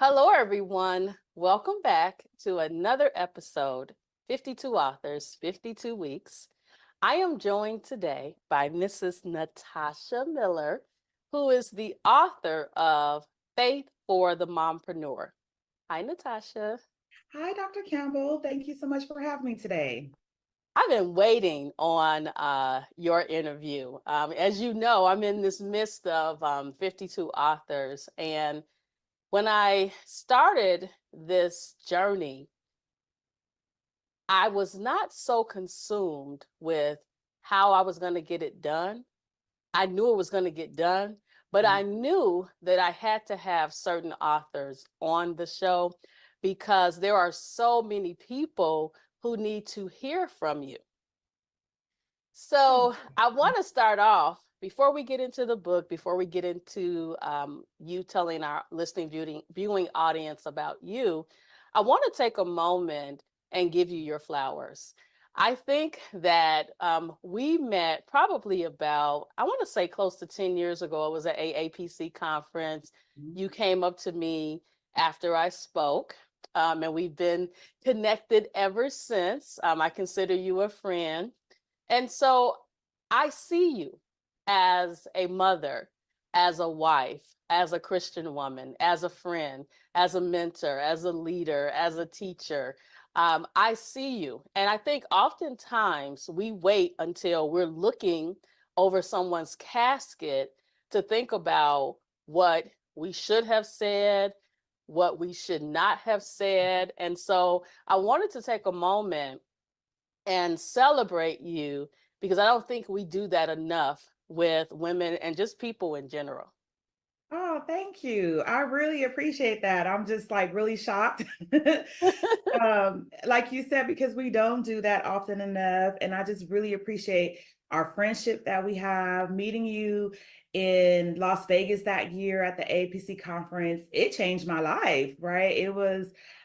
Hello, everyone. Welcome back to another episode 52 Authors, 52 Weeks. I am joined today by Mrs. Natasha Miller, who is the author of For The Mompreneur. Hi, Natasha. Hi, Dr. Campbell. Thank you so much for having me today. I've been waiting on your interview. As you know, I'm in this midst of 52 authors. And when I started this journey, I was not so consumed with how I was going to get it done. I knew it was going to get done, but I knew that I had to have certain authors on the show because there are so many people who need to hear from you. So I want to start off before we get into the book, before we get into you telling our listening, viewing audience about you. I want to take a moment and give you your flowers. I think that we met probably about, I want to say close to 10 years ago. It was at AAPC conference. Mhm. You came up to me after I spoke, and we've been connected ever since. I consider you a friend. And so I see you as a mother, as a wife, as a Christian woman, as a friend, as a mentor, as a leader, as a teacher. I see you. And I think oftentimes we wait until we're looking over someone's casket to think about what we should have said, what we should not have said. And so I wanted to take a moment and celebrate you because I don't think we do that enough with women and just people in general. Oh, thank you. I really appreciate that. I'm just like really shocked. Like you said, because we don't do that often enough. And I just really appreciate our friendship that we have. Meeting you in Las Vegas that year at the APC conference, it changed my life, right?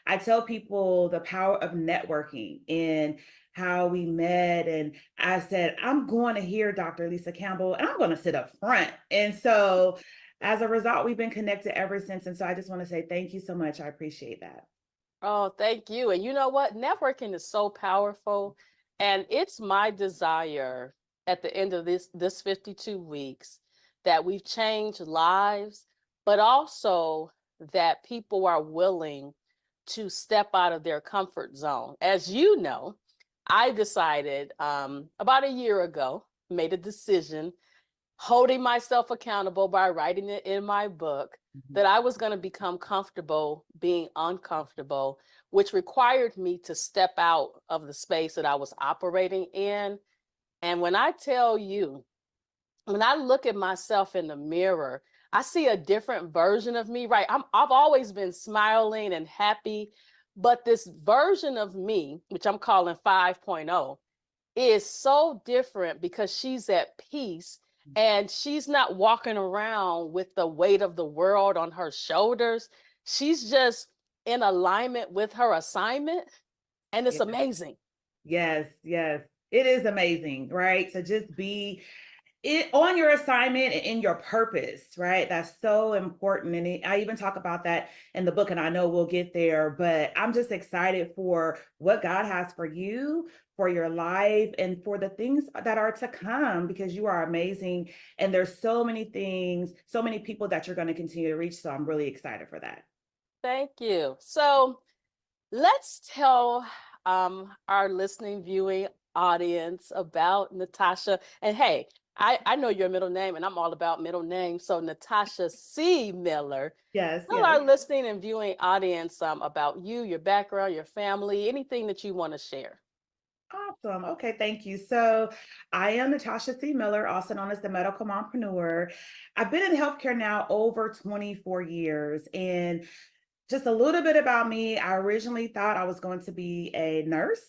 I tell people the power of networking and how we met. And I said, I'm going to hear Dr. Lisa Campbell and I'm going to sit up front. And so as a result, we've been connected ever since. And so I just want to say thank you so much. I appreciate that. Oh, thank you. And you know what? Networking is so powerful. And it's my desire at the end of this 52 weeks that we've changed lives, but also that people are willing to step out of their comfort zone. As you know, I decided about a year ago, made a decision holding myself accountable by writing it in my book Mhm. that I was going to become comfortable being uncomfortable, which required me to step out of the space that I was operating in. And when I tell you, when I look at myself in the mirror, I see a different version of me, right? I've always been smiling and happy, but this version of me, which I'm calling 5.0, is so different because she's at peace and she's not walking around with the weight of the world on her shoulders. She's just in alignment with her assignment, and it's Yeah. amazing. Yes, yes. It is amazing, right? To just be it on your assignment and in your purpose, right? That's so important. And I even talk about that in the book, and I know we'll get there, but I'm just excited for what God has for you, for your life, and for the things that are to come because you are amazing. And there's so many things, so many people that you're going to continue to reach. So I'm really excited for that. Thank you. So let's tell our listening, viewing audience about Natasha. And hey, I know your middle name, and I'm all about middle names. So Natasha C. Miller. Yes, Tell yes. our listening and viewing audience about you, your background, your family, anything that you want to share. Awesome. Okay, thank you. So, I am Natasha C. Miller, also known as the Medical Mompreneur. I've been in healthcare now over 24 years. And just a little bit about me, I originally thought I was going to be a nurse.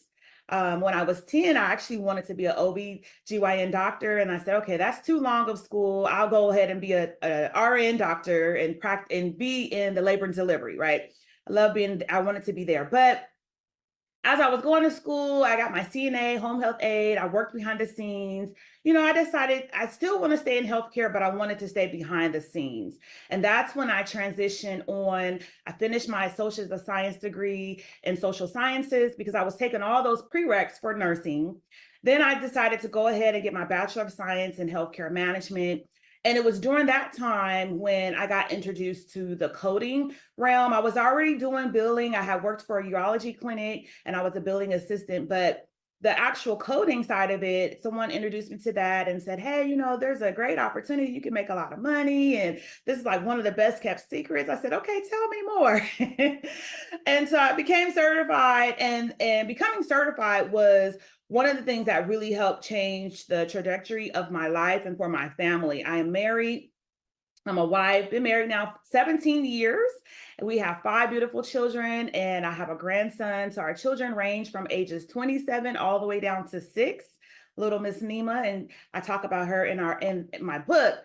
When I was 10, I actually wanted to be an OB/GYN doctor. And I said, okay, that's too long of school. I'll go ahead and be a RN doctor and practice and be in the labor and delivery, right? I wanted to be there. But as I was going to school, I got my CNA, home health aide. I worked behind the scenes. I decided I still want to stay in healthcare, but I wanted to stay behind the scenes. And that's when I transitioned on. I finished my associate's of science degree in social sciences because I was taking all those prereqs for nursing. Then I decided to go ahead and get my Bachelor of Science in Healthcare Management. And it was during that time when I got introduced to the coding realm. I was already doing billing. I had worked for a urology clinic and I was a billing assistant, but the actual coding side of it, someone introduced me to that and said, hey, there's a great opportunity. You can make a lot of money. And this is like one of the best kept secrets. I said, okay, tell me more. And so I became certified, and becoming certified was one of the things that really helped change the trajectory of my life and for my family. I am married. I'm a wife, been married now 17 years. And we have 5 beautiful children, and I have a grandson. So our children range from ages 27 all the way down to 6, little Miss Nima. And I talk about her in my book.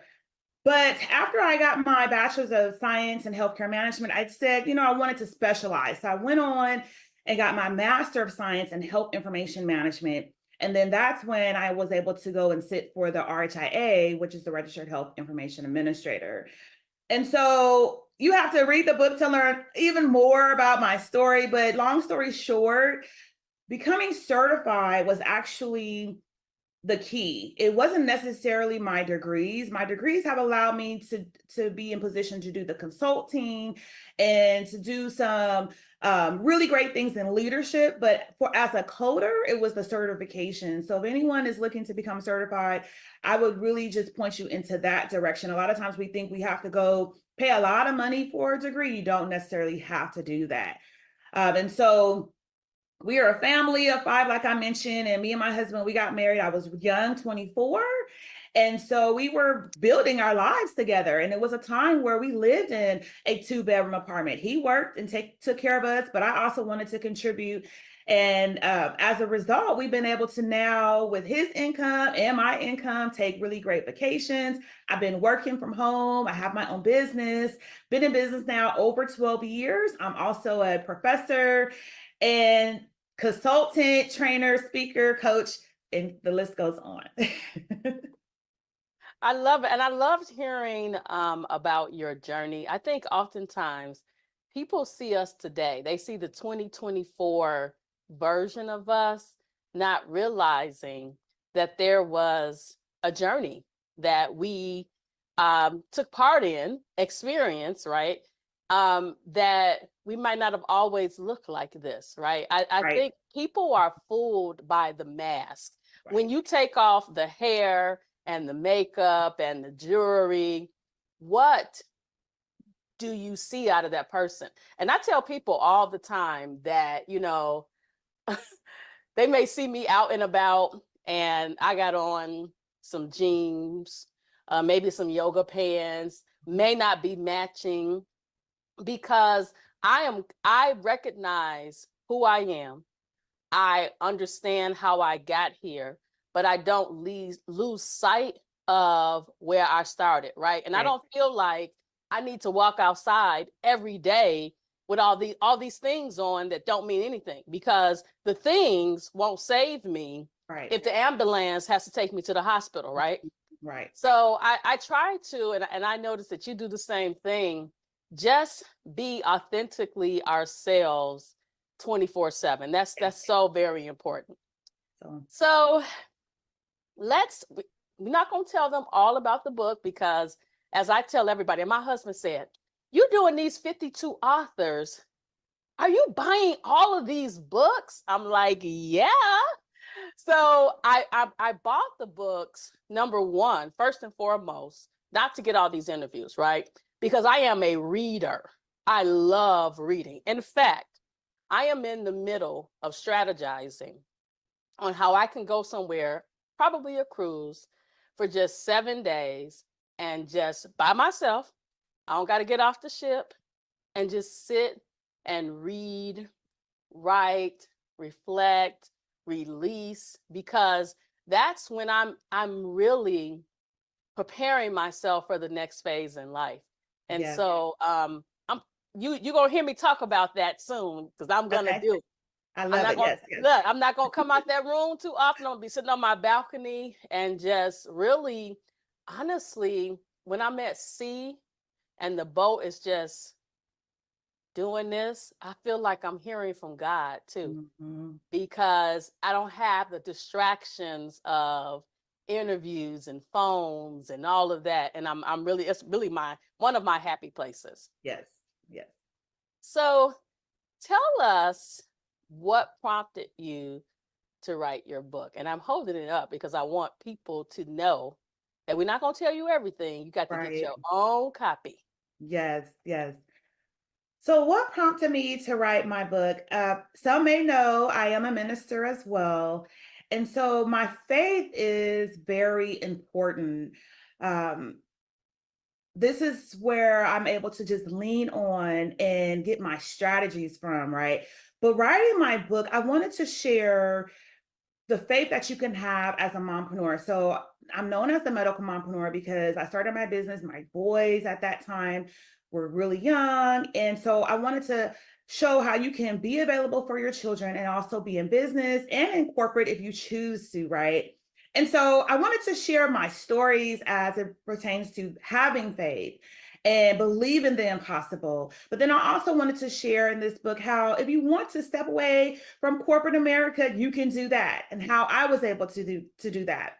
But after I got my Bachelor's of Science in Healthcare Management, I said, I wanted to specialize. So I went on and got my Master of Science in Health Information Management. And then that's when I was able to go and sit for the RHIA, which is the Registered Health Information Administrator. And so you have to read the book to learn even more about my story. But long story short, becoming certified was actually the key. It wasn't necessarily my degrees. My degrees have allowed me to be in position to do the consulting and to do some really great things in leadership. But as a coder, it was the certification. So if anyone is looking to become certified, I would really just point you into that direction. A lot of times we think we have to go pay a lot of money for a degree. You don't necessarily have to do that. And so we are a family of 5, like I mentioned, and me and my husband, we got married. I was young, 24. And so we were building our lives together. And it was a time where we lived in a 2-bedroom apartment. He worked and took care of us, but I also wanted to contribute. And as a result, we've been able to now, with his income and my income, take really great vacations. I've been working from home. I have my own business, been in business now over 12 years. I'm also a professor and consultant, trainer, speaker, coach, and the list goes on. I love it. And I loved hearing about your journey. I think oftentimes people see us today, they see the 2024 version of us, not realizing that there was a journey that we took part in, experience, right? That we might not have always looked like this, right? I Right, think people are fooled by the mask. When right. you take off the hair and the makeup and the jewelry, what do you see out of that person? And I tell people all the time that, they may see me out and about and I got on some jeans, maybe some yoga pants, may not be matching, because I recognize who I am. I understand how I got here, but I don't lose sight of where I started, right? And I Right, don't feel like I need to walk outside every day with all these things on that don't mean anything, because the things won't save me right, if the ambulance has to take me to the hospital, right? right. So I try to, and I notice that you do the same thing, just be authentically ourselves 24/7. That's so very important. So, So we're not going to tell them all about the book, because as I tell everybody, and my husband said, you're doing these 52 authors. Are you buying all of these books? I'm like, yeah. So I bought the books, number one, first and foremost, not to get all these interviews, right? Because I am a reader. I love reading. In fact, I am in the middle of strategizing on how I can go somewhere, probably a cruise, for just 7 days and just by myself. I don't got to get off the ship, and just sit and read, write, reflect, release, because that's when I'm really preparing myself for the next phase in life. And yeah. so I'm you're gonna hear me talk about that soon, because I'm gonna Okay. do it. I I'm love not it. gonna Yes, yes. look, I'm not gonna come out that room too often. I'm gonna be sitting on my balcony and just really, honestly, when I'm at sea and the boat is just doing this, I feel like I'm hearing from God too, Mhm. because I don't have the distractions of interviews and phones and all of that. And I'm really, it's really my one of my happy places. Yes, yes. So tell us what prompted you to write your book. And I'm holding it up because I want people to know that we're not going to tell you everything. You got to get Right. your own copy. Yes, yes. So, what prompted me to write my book? Some may know I am a minister as well. And so, my faith is very important. Um, this is where I'm able to just lean on and get my strategies from, right? But writing my book, I wanted to share the faith that you can have as a mompreneur. So I'm known as the medical mompreneur because I started my business. My boys at that time were really young. And so I wanted to show how you can be available for your children and also be in business and in corporate if you choose to, right? And so I wanted to share my stories as it pertains to having faith and believe in the impossible. But then I also wanted to share in this book how if you want to step away from corporate America, you can do that, and how I was able to do that.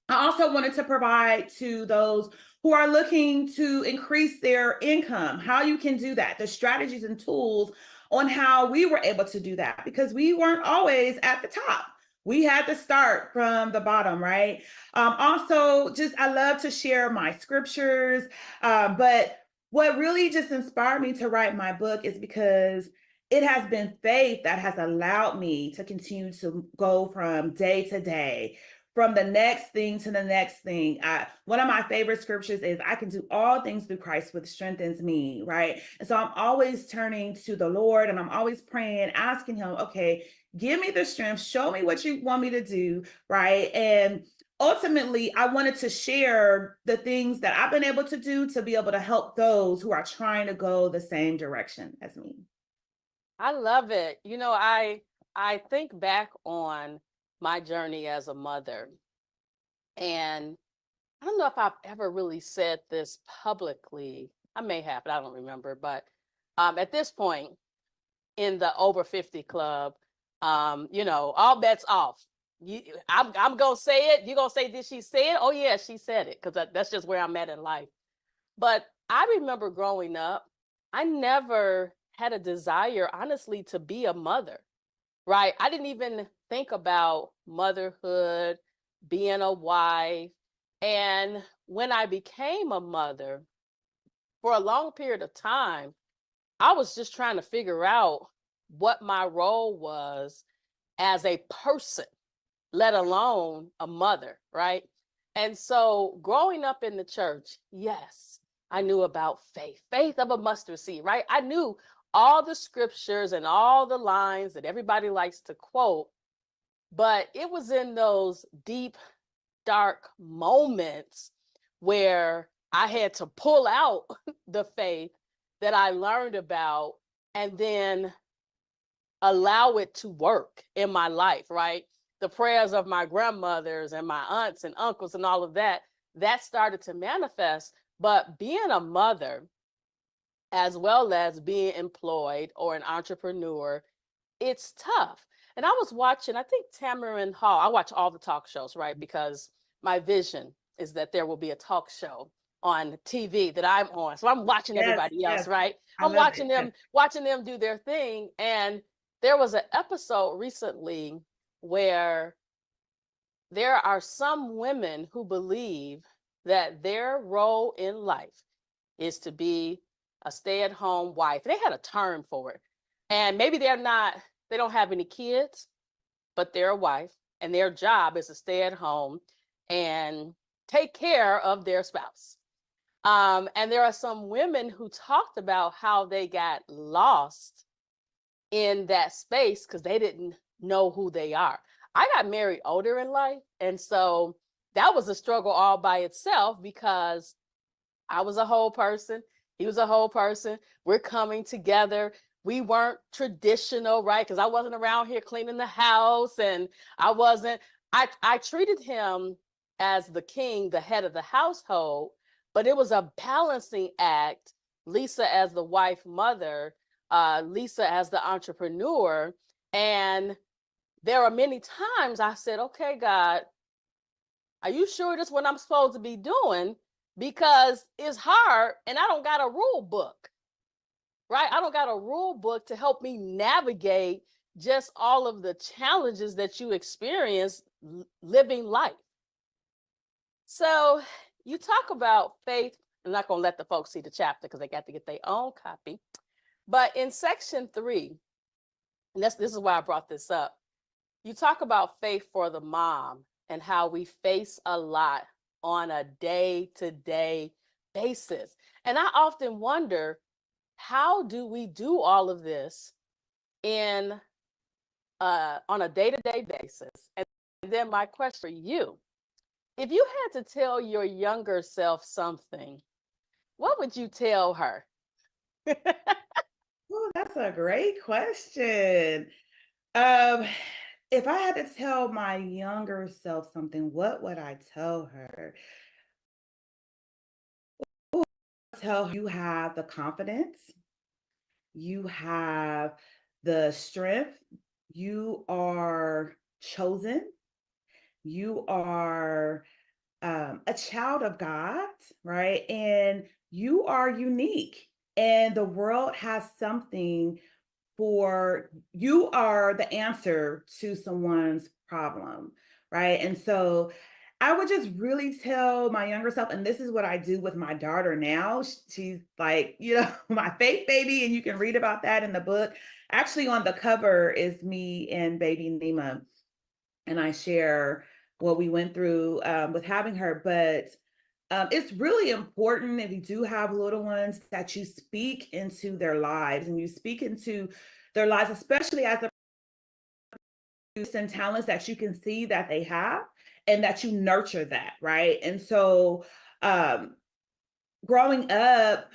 I also wanted to provide to those who are looking to increase their income, how you can do that, the strategies and tools on how we were able to do that, because we weren't always at the top. We had to start from the bottom, right? Also, just I love to share my scriptures, but what really just inspired me to write my book is because it has been faith that has allowed me to continue to go from day to day, from the next thing to the next thing. One of my favorite scriptures is, I can do all things through Christ, which strengthens me, right? And so I'm always turning to the Lord and I'm always praying, asking him, okay, give me the strength, show me what you want me to do, right? And ultimately, I wanted to share the things that I've been able to do to be able to help those who are trying to go the same direction as me. I love it. I think back on my journey as a mother, and I don't know if I've ever really said this publicly. I may have, but I don't remember. But at this point in the over 50 club, all bets off. I'm gonna say it. You're gonna say, did she say it? Oh yeah, she said it, because that's just where I'm at in life. But I remember growing up, I never had a desire, honestly, to be a mother, right? I didn't even think about motherhood, being a wife. And when I became a mother, for a long period of time, I was just trying to figure out what my role was as a person, let alone a mother, right? And so growing up in the church, yes, I knew about faith, faith of a mustard seed, right? I knew all the scriptures and all the lines that everybody likes to quote, but it was in those deep, dark moments where I had to pull out the faith that I learned about and then allow it to work in my life, right? The prayers of my grandmothers and my aunts and uncles and all of that, that started to manifest. But being a mother, as well as being employed or an entrepreneur, it's tough. And I was watching, I think Tamarind Hall, I watch all the talk shows, right? Because my vision is that there will be a talk show on TV that I'm on. So I'm watching Yes, everybody else, yes. right? I I'm love it. Yes. watching them do their thing. And there was an episode recently where there are some women who believe that their role in life is to be a stay-at-home wife. They had a term for it. And maybe they don't have any kids, but they're a wife, and their job is to stay at home and take care of their spouse. And there are some women who talked about how they got lost in that space because they didn't know who they are. I got married older in life, and so that was a struggle all by itself because I was a whole person. He was a whole person. We're coming together. We weren't traditional, right? Because I wasn't around here cleaning the house, and I treated him as the king, the head of the household, but it was a balancing act. Lisa as the wife, mother, Lisa as the entrepreneur. And there are many times I said, okay, God, are you sure this is what I'm supposed to be doing? Because it's hard and I don't got a rule book, right? I don't got a rule book to help me navigate just all of the challenges that you experience living life. So you talk about faith. I'm not going to let the folks see the chapter because they got to get their own copy. But in section 3, and this is why I brought this up, you talk about faith for the mom and how we face a lot on a day-to-day basis. And I often wonder, how do we do all of this on a day-to-day basis? And then my question for you, if you had to tell your younger self something, what would you tell her? Oh, that's a great question. Um, if I had to tell my younger self something, what would I tell her? Tell her you have the confidence, you have the strength, you are chosen, you are a child of God, right? And you are unique, and the world has something for you, are the answer to someone's problem, right? And so I would just really tell my younger self, and this is what I do with my daughter now. She's like, my faith baby, and you can read about that in the book. Actually, on the cover is me and baby Nima, and I share what we went through with having her. But it's really important, if you do have little ones, that you speak into their lives, and you speak into their lives, especially as the and talents that you can see that they have, and that you nurture that, right? And so um, growing up,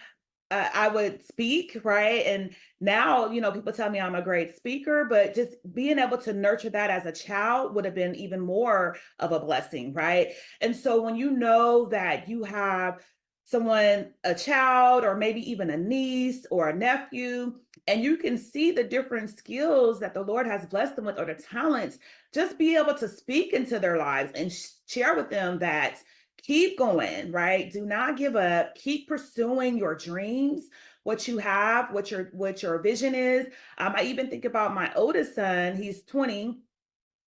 I would speak, right? And now, people tell me I'm a great speaker, but just being able to nurture that as a child would have been even more of a blessing, right? And so when you know that you have someone, a child, or maybe even a niece or a nephew, and you can see the different skills that the Lord has blessed them with, or the talents, just be able to speak into their lives and share with them that keep going, right? Do not give up. Keep pursuing your dreams, what you have, what your vision is. I even think about my oldest son. He's 20.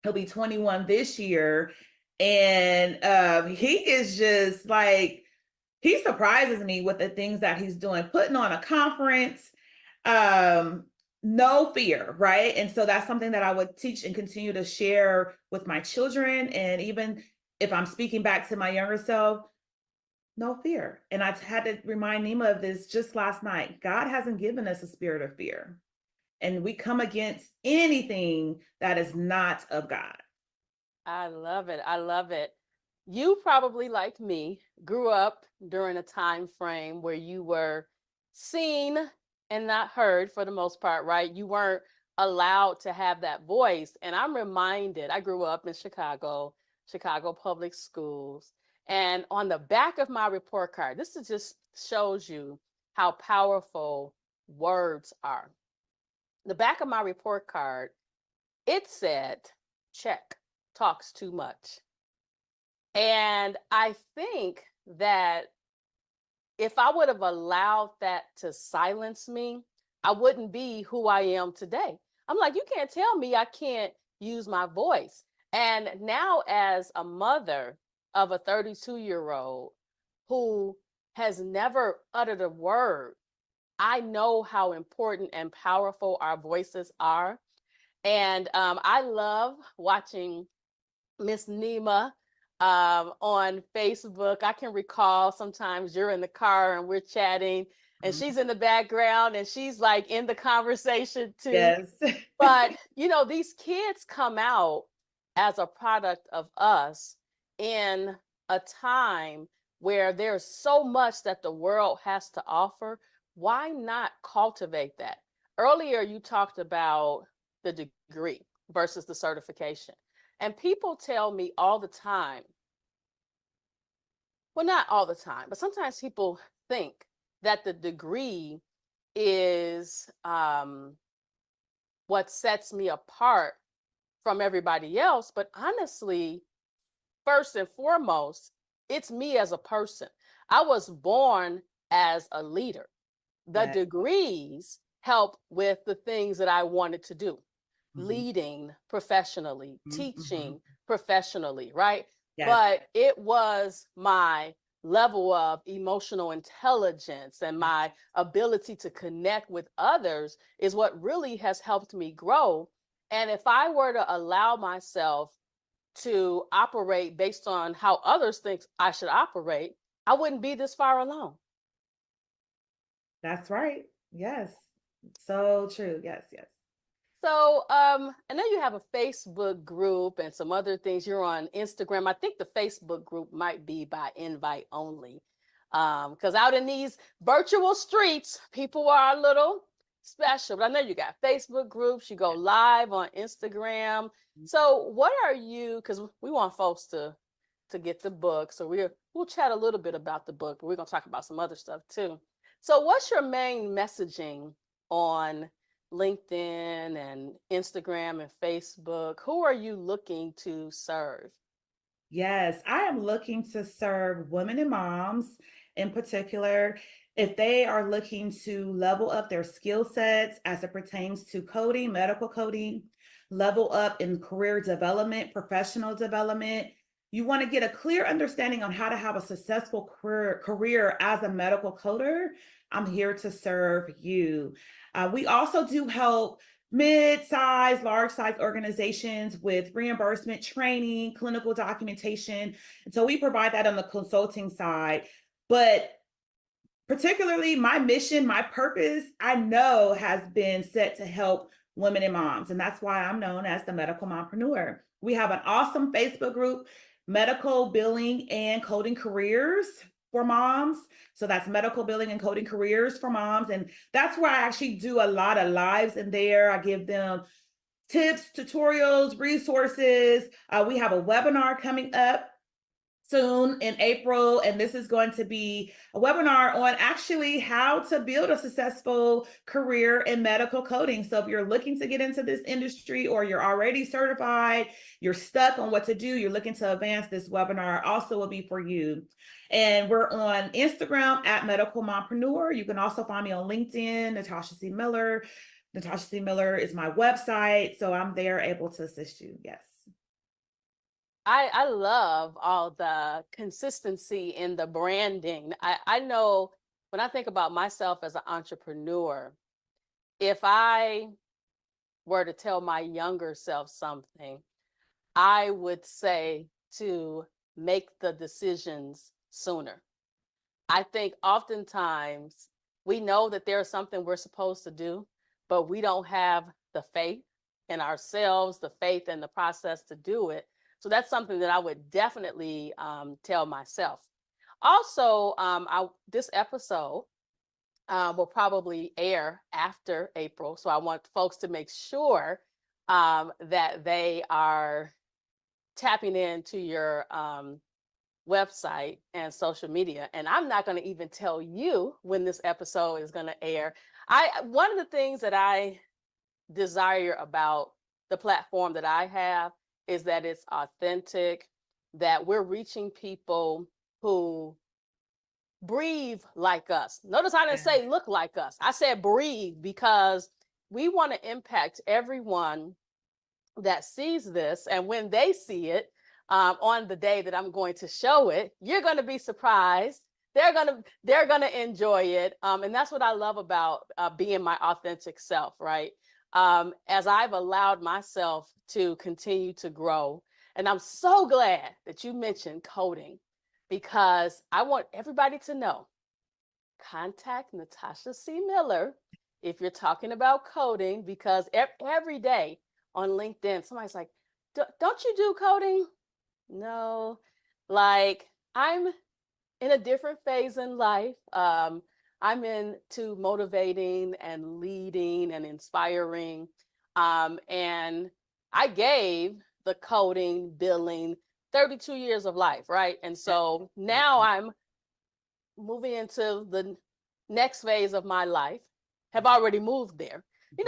He'll be 21 this year. And he is just like, he surprises me with the things that he's doing, putting on a conference, um, no fear, right? And so that's something that I would teach and continue to share with my children. And even if I'm speaking back to my younger self, no fear. And I had to remind Nima of this just last night. God hasn't given us a spirit of fear, and we come against anything that is not of God. I love it. I love it. You probably, like me, grew up during a time frame where you were seen and not heard for the most part, right? You weren't allowed to have that voice. And I'm reminded, I grew up in Chicago, Chicago public schools. And on the back of my report card, this is just shows you how powerful words are. The back of my report card, it said, check, talks too much. And I think that if I would have allowed that to silence me, I wouldn't be who I am today. I'm like, you can't tell me I can't use my voice. And now, as a mother of a 32-year-old who has never uttered a word, I know how important and powerful our voices are. And I love watching Miss Nima on Facebook. I can recall sometimes you're in the car and we're chatting, and Mhm. she's in the background and she's like in the conversation too. Yes. But, these kids come out as a product of us in a time where there's so much that the world has to offer. Why not cultivate that? earlier you talked about the degree versus the certification. And people tell me all the time, well, not all the time, but sometimes people think that the degree is what sets me apart from everybody else. But honestly, first and foremost, it's me as a person. I was born as a leader. The Yeah. degrees help with the things that I wanted to do, Mhm, leading professionally, mhm, mhm. teaching professionally, right? Yes. But it was my level of emotional intelligence and Yes. my ability to connect with others is what really has helped me grow. And if I were to allow myself to operate based on how others think I should operate, I wouldn't be this far along. That's right. Yes. So true. Yes, yes. So, I know you have a Facebook group and some other things. You're on Instagram. I think the Facebook group might be by invite only. Because out in these virtual streets, people are a little special. But I know you got Facebook groups, you go live on Instagram. So, what are you, because we want folks to get the book. So we'll chat a little bit about the book, but we're gonna talk about some other stuff too. So what's your main messaging on LinkedIn and Instagram and Facebook? Who are you looking to serve? Yes, I am looking to serve women and moms in particular. If they are looking to level up their skill sets as it pertains to coding, medical coding, level up in career development, professional development, you want to get a clear understanding on how to have a successful career as a medical coder, I'm here to serve you. We also do help mid-size, large-size organizations with reimbursement, training, clinical documentation. And so we provide that on the consulting side. But particularly my mission, my purpose, I know has been set to help women and moms. And that's why I'm known as the Medical Mompreneur. We have an awesome Facebook group, Medical Billing and Coding Careers for Moms. So that's Medical Billing and Coding Careers for Moms. And that's where I actually do a lot of lives in there. I give them tips, tutorials, resources. We have a webinar coming up soon in April, and this is going to be a webinar on actually how to build a successful career in medical coding. So if you're looking to get into this industry or you're already certified, you're stuck on what to do, you're looking to advance, this webinar also will be for you. And we're on Instagram at Medical Mompreneur. You can also find me on LinkedIn, Natasha C. Miller. Natasha C. Miller is my website, so I'm there able to assist you. Yes. I love all the consistency in the branding. I know when I think about myself as an entrepreneur, if I were to tell my younger self something, I would say to make the decisions sooner. I think oftentimes we know that there's something we're supposed to do, but we don't have the faith in ourselves, the faith in the process to do it. So that's something that I would definitely tell myself. Also, this episode will probably air after April. So I want folks to make sure that they are tapping into your website and social media. And I'm not going to even tell you when this episode is going to air. One of the things that I desire about the platform that I have is that it's authentic, that we're reaching people who breathe like us. Notice I didn't say look like us. I said breathe because we want to impact everyone that sees this. And when they see it on the day that I'm going to show it, you're going to be surprised. They're gonna enjoy it, and that's what I love about being my authentic self, right? As I've allowed myself to continue to grow, and I'm so glad that you mentioned coding because I want everybody to know. Contact Natasha C. Miller if you're talking about coding because every day on LinkedIn, somebody's like, don't you do coding? No, like I'm in a different phase in life. I'm into motivating and leading and inspiring. And I gave the coding, billing, 32 years of life, right? And so now I'm moving into the next phase of my life, have already moved there.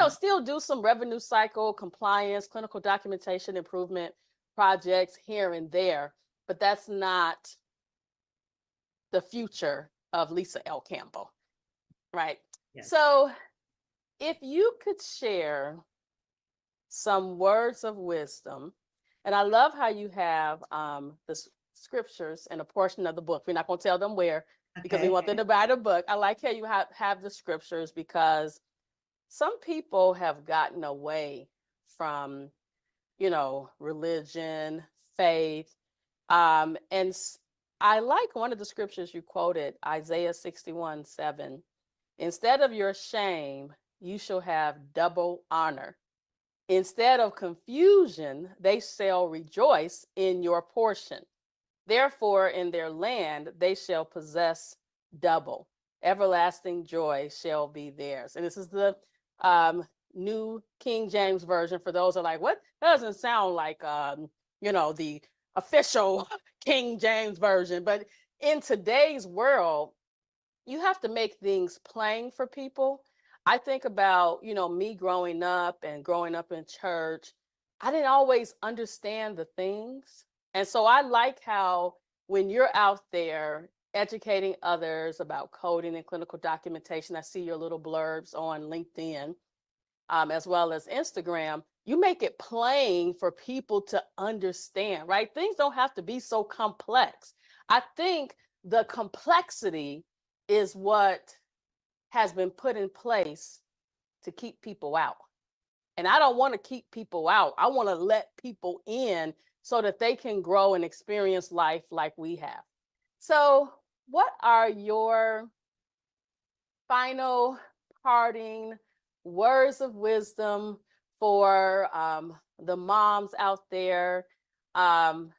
Still do some revenue cycle, compliance, clinical documentation improvement projects here and there, but that's not the future of Lisa L. Campbell, right? Yes. So if you could share some words of wisdom, and I love how you have the scriptures and a portion of the book. We're not going to tell them where because we want them to buy the book. I like how you have the scriptures because some people have gotten away from, religion, faith. And I like one of the scriptures you quoted, Isaiah 61:7. Instead of your shame, you shall have double honor. Instead of confusion, they shall rejoice in your portion. Therefore, in their land, they shall possess double. Everlasting joy shall be theirs. And this is the New King James Version for those who are like, what? That doesn't sound like, the official King James Version. But in today's world, you have to make things plain for people. I think about, me growing up in church. I didn't always understand the things. And so I like how when you're out there educating others about coding and clinical documentation, I see your little blurbs on LinkedIn, as well as Instagram. You make it plain for people to understand, right? Things don't have to be so complex. I think the complexity is what has been put in place to keep people out. And I don't want to keep people out. I want to let people in so that they can grow and experience life like we have. So, what are your final parting words of wisdom for the moms out there? Um,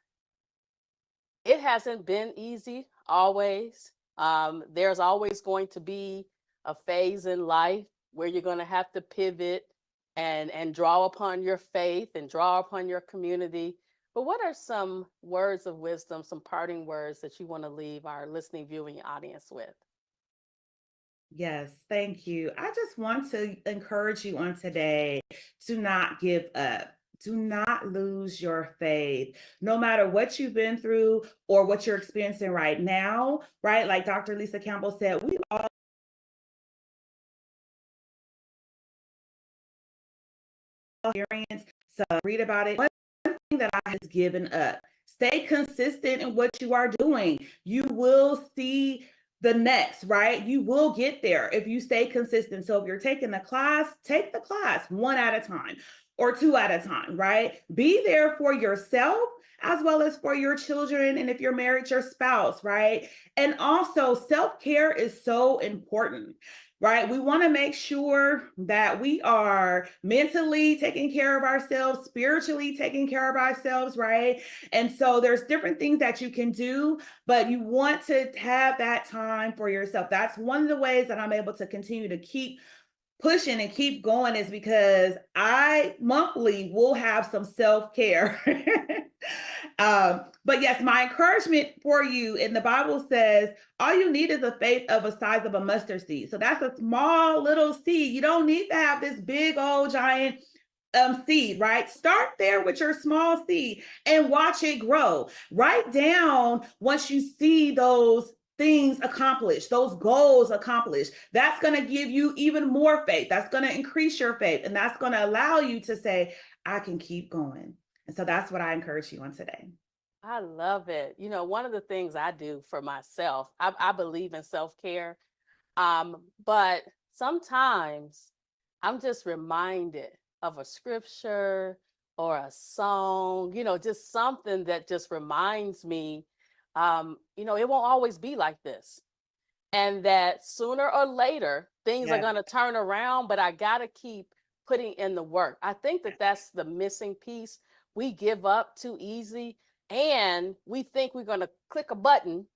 it hasn't been easy always. There's always going to be a phase in life where you're going to have to pivot and draw upon your faith and draw upon your community. But what are some words of wisdom, some parting words that you want to leave our listening, viewing audience with? Yes, thank you. I just want to encourage you on today to not give up. Do not lose your faith. No matter what you've been through or what you're experiencing right now, right? Like Dr. Lisa Campbell said, we all experience. So read about it. One thing that I has given up. Stay consistent in what you are doing. You will see the next, right? You will get there if you stay consistent. So if you're taking the class, take the class one at a time or two at a time, right? Be there for yourself as well as for your children. And if you're married, your spouse, right? And also, self-care is so important, right? We want to make sure that we are mentally taking care of ourselves, spiritually taking care of ourselves, right? And so there's different things that you can do, but you want to have that time for yourself. That's one of the ways that I'm able to continue to keep pushing and keep going is because I monthly will have some self-care. But yes, my encouragement for you in the Bible says all you need is a faith of a size of a mustard seed. So that's a small little seed. You don't need to have this big old giant seed, right? Start there with your small seed and watch it grow. Write down once you see those things accomplished, those goals accomplished. That's going to give you even more faith. That's going to increase your faith. And that's going to allow you to say, I can keep going. And so that's what I encourage you on today. I love it. One of the things I do for myself, I believe in self-care. But sometimes I'm just reminded of a scripture or a song, just something that just reminds me, it won't always be like this. And that sooner or later, things are Yes. going to turn around, but I got to keep putting in the work. I think that that's the missing piece. We give up too easy and we think we're going to click a button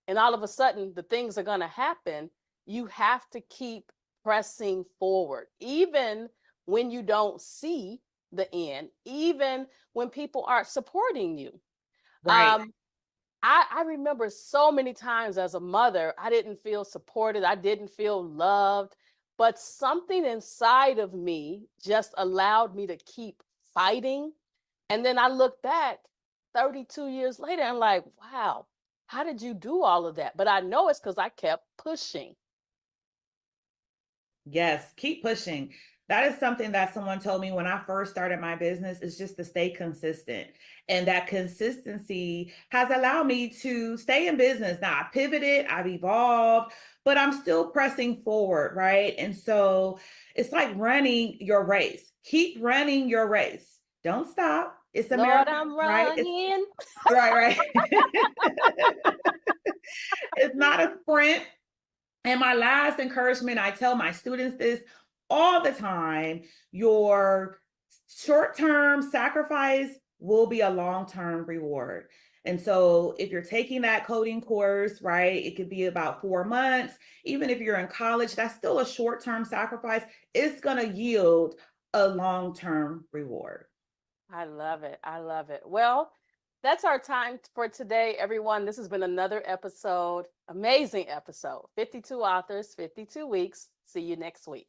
and all of a sudden the things are going to happen. you have to keep pressing forward, even when you don't see the end, even when people aren't supporting you. Right. Um, I remember so many times as a mother, I didn't feel supported, I didn't feel loved, but something inside of me just allowed me to keep fighting. And then I look back 32 years later and like, wow, how did you do all of that? But I know it's because I kept pushing. Yes, keep pushing. That is something that someone told me when I first started my business, is just to stay consistent. And that consistency has allowed me to stay in business. Now I pivoted, I've evolved, but I'm still pressing forward, right? And so it's like running your race. Keep running your race. Don't stop. It's a Lord, marathon, I'm right? It's running. right, right. It's not a sprint. And my last encouragement, I tell my students this all the time: your short term sacrifice will be a long term reward. And so, if you're taking that coding course, right, it could be about 4 months. Even if you're in college, that's still a short term sacrifice. It's going to yield a long term reward. I love it. I love it. Well, that's our time for today, everyone. This has been another episode, amazing episode. 52 authors, 52 weeks. See you next week.